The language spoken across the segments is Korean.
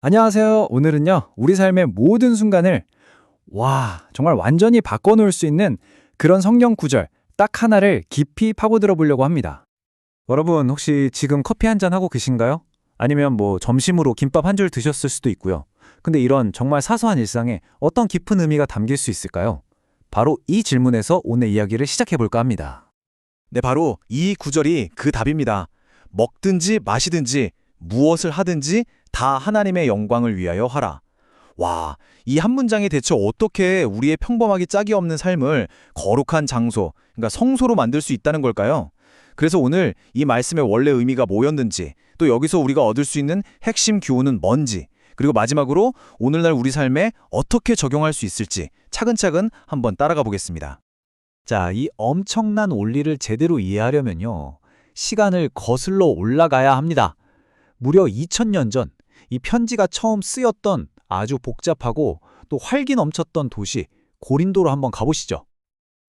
안녕하세요. 오늘은요, 우리 삶의 모든 순간을, 정말 완전히 바꿔놓을 수 있는 그런 성경 구절 딱 하나를 깊이 파고들어 보려고 합니다. 여러분, 혹시 지금 커피 한 잔 하고 계신가요? 아니면 점심으로 김밥 한 줄 드셨을 수도 있고요. 근데 이런 정말 사소한 일상에 어떤 깊은 의미가 담길 수 있을까요? 바로 이 질문에서 오늘 이야기를 시작해 볼까 합니다. 네, 바로 이 구절이 그 답입니다. 먹든지 마시든지 무엇을 하든지 다 하나님의 영광을 위하여 하라. 와, 이 한 문장이 대체 어떻게 우리의 평범하기 짝이 없는 삶을 거룩한 장소, 그러니까 성소로 만들 수 있다는 걸까요? 그래서 오늘 이 말씀의 원래 의미가 뭐였는지, 또 여기서 우리가 얻을 수 있는 핵심 교훈은 뭔지, 그리고 마지막으로 오늘날 우리 삶에 어떻게 적용할 수 있을지 차근차근 한번 따라가 보겠습니다. 자, 이 엄청난 원리를 제대로 이해하려면요. 시간을 거슬러 올라가야 합니다. 무려 2000년 전 이 편지가 처음 쓰였던 아주 복잡하고 또 활기 넘쳤던 도시 고린도로 한번 가보시죠.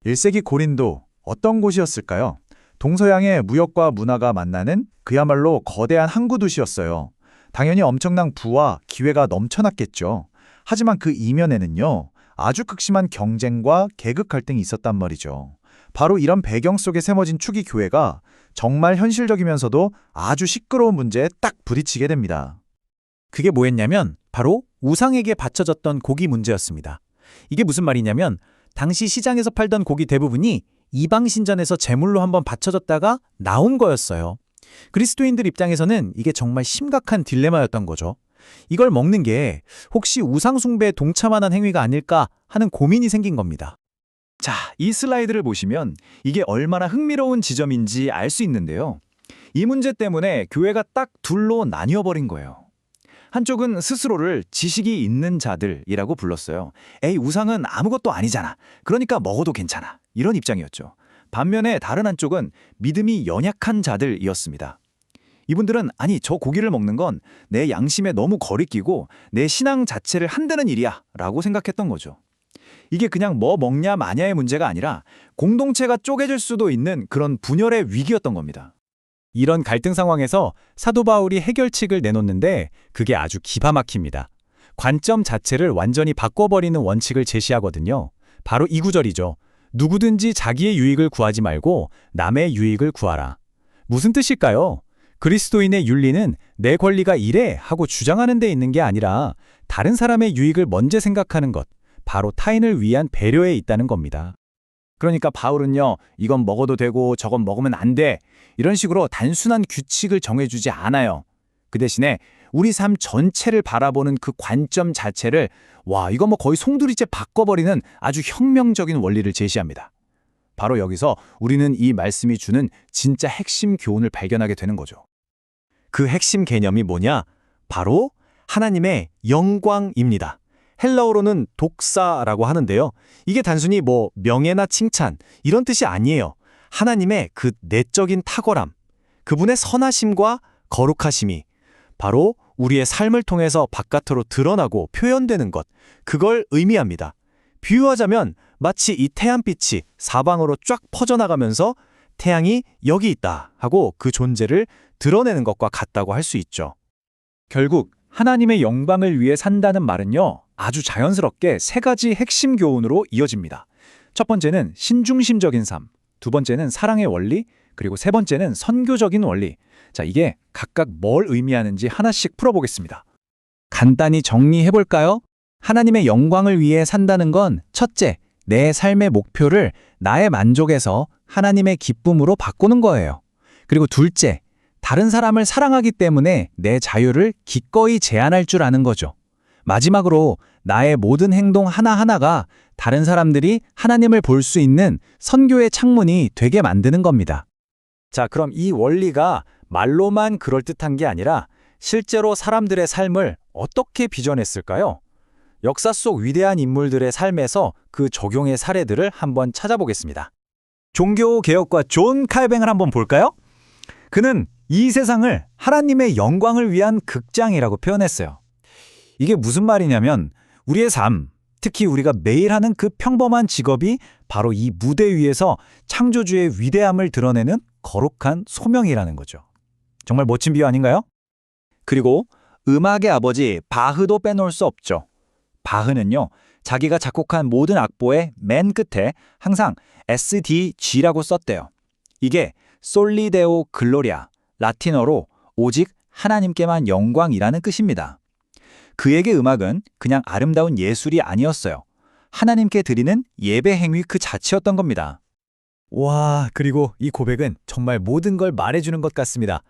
1세기 고린도, 어떤 곳이었을까요? 동서양의 무역과 문화가 만나는 그야말로 거대한 항구 도시였어요. 당연히 엄청난 부와 기회가 넘쳐났겠죠. 하지만 그 이면에는요, 아주 극심한 경쟁과 계급 갈등이 있었단 말이죠. 바로 이런 배경 속에 세워진 축이 교회가 정말 현실적이면서도 아주 시끄러운 문제에 딱 부딪히게 됩니다. 그게 뭐였냐면 바로 우상에게 바쳐졌던 고기 문제였습니다. 이게 무슨 말이냐면 당시 시장에서 팔던 고기 대부분이 이방 신전에서 제물로 한번 바쳐졌다가 나온 거였어요. 그리스도인들 입장에서는 이게 정말 심각한 딜레마였던 거죠. 이걸 먹는 게 혹시 우상 숭배에 동참하는 행위가 아닐까 하는 고민이 생긴 겁니다. 자, 이 슬라이드를 보시면 이게 얼마나 흥미로운 지점인지 알 수 있는데요. 이 문제 때문에 교회가 딱 둘로 나뉘어버린 거예요. 한쪽은 스스로를 지식이 있는 자들이라고 불렀어요. 에이, 우상은 아무것도 아니잖아. 그러니까 먹어도 괜찮아. 이런 입장이었죠. 반면에 다른 한쪽은 믿음이 연약한 자들이었습니다. 이분들은 아니, 저 고기를 먹는 건 내 양심에 너무 거리끼고 내 신앙 자체를 한다는 일이야 라고 생각했던 거죠. 이게 그냥 뭐 먹냐 마냐의 문제가 아니라 공동체가 쪼개질 수도 있는 그런 분열의 위기였던 겁니다. 이런 갈등 상황에서 사도 바울이 해결책을 내놓는데 그게 아주 기가 막힙니다. 관점 자체를 완전히 바꿔버리는 원칙을 제시하거든요. 바로 이 구절이죠. 누구든지 자기의 유익을 구하지 말고 남의 유익을 구하라. 무슨 뜻일까요? 그리스도인의 윤리는 내 권리가 이래 하고 주장하는 데 있는 게 아니라 다른 사람의 유익을 먼저 생각하는 것, 바로 타인을 위한 배려에 있다는 겁니다. 그러니까 바울은요, 이건 먹어도 되고 저건 먹으면 안 돼. 이런 식으로 단순한 규칙을 정해주지 않아요. 그 대신에 우리 삶 전체를 바라보는 그 관점 자체를 이거 거의 송두리째 바꿔버리는 아주 혁명적인 원리를 제시합니다. 바로 여기서 우리는 이 말씀이 주는 진짜 핵심 교훈을 발견하게 되는 거죠. 그 핵심 개념이 뭐냐? 바로 하나님의 영광입니다. 헬라어로는 독사라고 하는데요. 이게 단순히 명예나 칭찬 이런 뜻이 아니에요. 하나님의 그 내적인 탁월함, 그분의 선하심과 거룩하심이 바로 우리의 삶을 통해서 바깥으로 드러나고 표현되는 것, 그걸 의미합니다. 비유하자면 마치 이 태양빛이 사방으로 쫙 퍼져나가면서 태양이 여기 있다 하고 그 존재를 드러내는 것과 같다고 할 수 있죠. 결국 하나님의 영광을 위해 산다는 말은요, 아주 자연스럽게 세 가지 핵심 교훈으로 이어집니다. 첫 번째는 신중심적인 삶, 두 번째는 사랑의 원리, 그리고 세 번째는 선교적인 원리. 자, 이게 각각 뭘 의미하는지 하나씩 풀어보겠습니다. 간단히 정리해볼까요? 하나님의 영광을 위해 산다는 건 첫째, 내 삶의 목표를 나의 만족에서 하나님의 기쁨으로 바꾸는 거예요. 그리고 둘째, 다른 사람을 사랑하기 때문에 내 자유를 기꺼이 제한할 줄 아는 거죠. 마지막으로 나의 모든 행동 하나하나가 다른 사람들이 하나님을 볼 수 있는 선교의 창문이 되게 만드는 겁니다. 자, 그럼 이 원리가 말로만 그럴듯한 게 아니라 실제로 사람들의 삶을 어떻게 빚어냈을까요? 역사 속 위대한 인물들의 삶에서 그 적용의 사례들을 한번 찾아보겠습니다. 종교개혁가 존 칼뱅을 한번 볼까요? 그는 이 세상을 하나님의 영광을 위한 극장이라고 표현했어요. 이게 무슨 말이냐면 우리의 삶, 특히 우리가 매일 하는 그 평범한 직업이 바로 이 무대 위에서 창조주의 위대함을 드러내는 거룩한 소명이라는 거죠. 정말 멋진 비유 아닌가요? 그리고 음악의 아버지 바흐도 빼놓을 수 없죠. 바흐는요, 자기가 작곡한 모든 악보의 맨 끝에 항상 SDG라고 썼대요. 이게 솔리 데오 글로리아, 라틴어로 오직 하나님께만 영광이라는 뜻입니다. 그에게 음악은 그냥 아름다운 예술이 아니었어요. 하나님께 드리는 예배 행위 그 자체였던 겁니다. 와, 그리고 이 고백은 정말 모든 걸 말해주는 것 같습니다.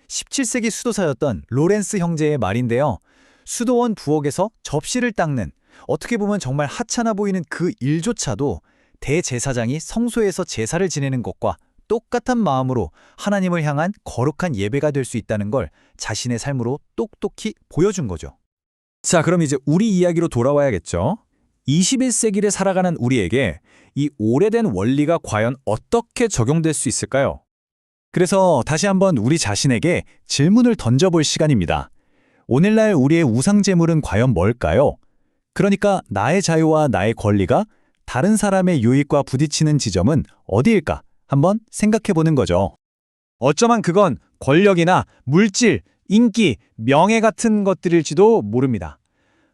17세기 수도사였던 로렌스 형제의 말인데요. 수도원 부엌에서 접시를 닦는, 어떻게 보면 정말 하찮아 보이는 그 일조차도 대제사장이 성소에서 제사를 지내는 것과 똑같은 마음으로 하나님을 향한 거룩한 예배가 될 수 있다는 걸 자신의 삶으로 똑똑히 보여준 거죠. 자, 그럼 이제 우리 이야기로 돌아와야겠죠. 21세기를 살아가는 우리에게 이 오래된 원리가 과연 어떻게 적용될 수 있을까요? 그래서 다시 한번 우리 자신에게 질문을 던져볼 시간입니다. 오늘날 우리의 우상 제물은 과연 뭘까요? 그러니까 나의 자유와 나의 권리가 다른 사람의 유익과 부딪히는 지점은 어디일까? 한번 생각해보는 거죠. 어쩌면 그건 권력이나 물질, 인기, 명예 같은 것들일지도 모릅니다.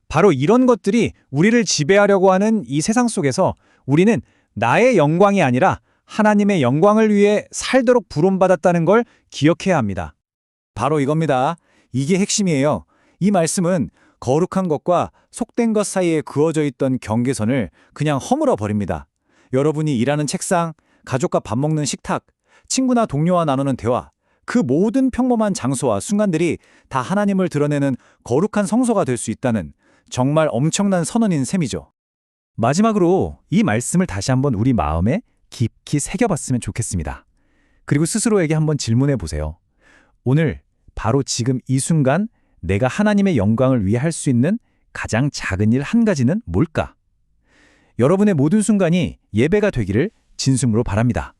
바로 이런 것들이 우리를 지배하려고 하는 이 세상 속에서 우리는 나의 영광이 아니라 하나님의 영광을 위해 살도록 부름받았다는 걸 기억해야 합니다. 바로 이겁니다. 이게 핵심이에요. 이 말씀은 거룩한 것과 속된 것 사이에 그어져 있던 경계선을 그냥 허물어 버립니다. 여러분이 일하는 책상, 가족과 밥 먹는 식탁, 친구나 동료와 나누는 대화, 그 모든 평범한 장소와 순간들이 다 하나님을 드러내는 거룩한 성소가 될 수 있다는 정말 엄청난 선언인 셈이죠. 마지막으로 이 말씀을 다시 한번 우리 마음에 깊이 새겨봤으면 좋겠습니다. 그리고 스스로에게 한번 질문해 보세요. 오늘 바로 지금 이 순간 내가 하나님의 영광을 위해 할 수 있는 가장 작은 일 한 가지는 뭘까? 여러분의 모든 순간이 예배가 되기를 진심으로 바랍니다.